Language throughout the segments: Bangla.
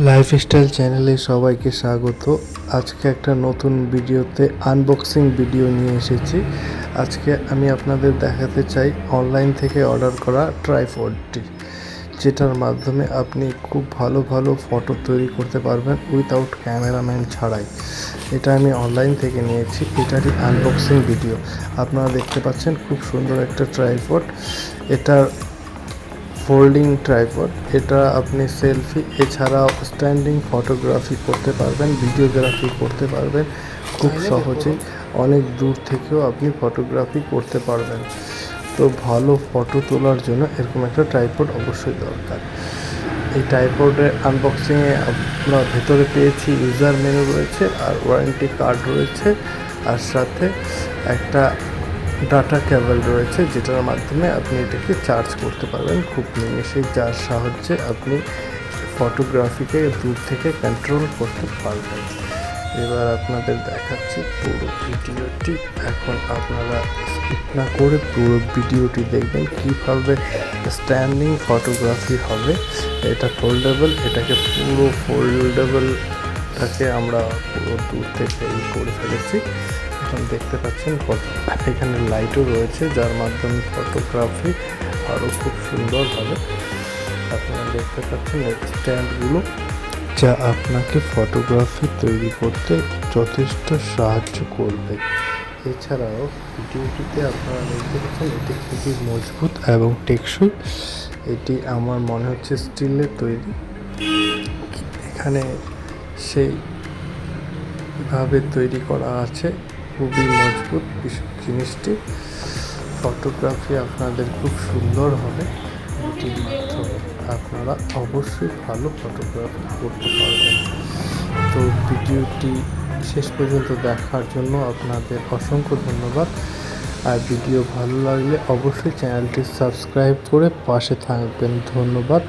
লাইফস্টাইল চ্যানেলে সবাইকে স্বাগত। আজকে একটা নতুন ভিডিওতে আনবক্সিং ভিডিও নিয়ে এসেছি। আজকে আমি আপনাদের দেখাতে চাই অনলাইন থেকে অর্ডার করা ট্রাইপডটি, যেটার মাধ্যমে আপনি খুব ভালো ভালো ফটো তৈরি করতে পারবেন উইথাউট ক্যামেরাম্যান ছাড়াই। এটা আমি অনলাইন থেকে নিয়েছি। এটারই আনবক্সিং ভিডিও আপনারা দেখতে পাচ্ছেন। খুব সুন্দর একটা ট্রাইপড। এটার ফোল্ডিং ট্রাইপড। এটা আপনি সেলফি এছাড়াও স্ট্যান্ডিং ফটোগ্রাফি করতে পারবেন, ভিডিওগ্রাফি করতে পারবেন খুব সহজেই। অনেক দূর থেকেও আপনি ফটোগ্রাফি করতে পারবেন। তো ভালো ফটো তোলার জন্য এরকম একটা ট্রাইপড অবশ্যই দরকার। এই ট্রাইপডের আনবক্সিংয়ে আমরা ভেতরে পেয়েছি ইউজার মেনু রয়েছে, আর ওয়ারেন্টি কার্ড রয়েছে, আর সাথে একটা ডাটা কেবল রয়েছে, যেটার মাধ্যমে আপনি এটাকে চার্জ করতে পারবেন খুব নিমেষে, যার সাহায্যে আপনি ফটোগ্রাফিকে দূর থেকে কন্ট্রোল করতে পারবেন। এবার আপনাদের দেখাচ্ছি পুরো ভিডিওটি। এখন আপনারা স্কিপ না করে পুরো ভিডিওটি দেখবেন কীভাবে স্ট্যান্ডিং ফটোগ্রাফি হবে। এটা ফোল্ডেবল, এটাকে পুরো ফোল্ডেবলটাকে আমরা পুরো দূর থেকে করে ফেলেছি। এখন দেখতে পাচ্ছেন এখানে লাইটও রয়েছে, যার মাধ্যমে ফটোগ্রাফি আরও খুব সুন্দর হবে। আপনারা দেখতে পাচ্ছেন এই স্ট্যান্ডগুলো, যা আপনাকে ফটোগ্রাফি তৈরি করতে যথেষ্ট সাহায্য করবে। এছাড়াও ভিডিওটিতে আপনারা দেখতে পাচ্ছেন এটি খুবই মজবুত এবং টেকসই। এটি আমার মনে হচ্ছে স্টিলের তৈরি। এখানে সেইভাবে তৈরি করা আছে, খুবই মজবুত জিনিসটি। ফটোগ্রাফি আপনাদের খুব সুন্দর হবে। এটির মাধ্যমে আপনারা অবশ্যই ভালো ফটোগ্রাফি করতে পারবেন। তো ভিডিওটি শেষ পর্যন্ত দেখার জন্য আপনাদের অসংখ্য ধন্যবাদ। আর ভিডিও ভালো লাগলে অবশ্যই চ্যানেলটি সাবস্ক্রাইব করে পাশে থাকবেন। ধন্যবাদ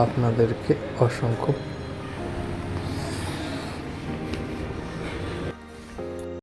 আপনাদেরকে অসংখ্য।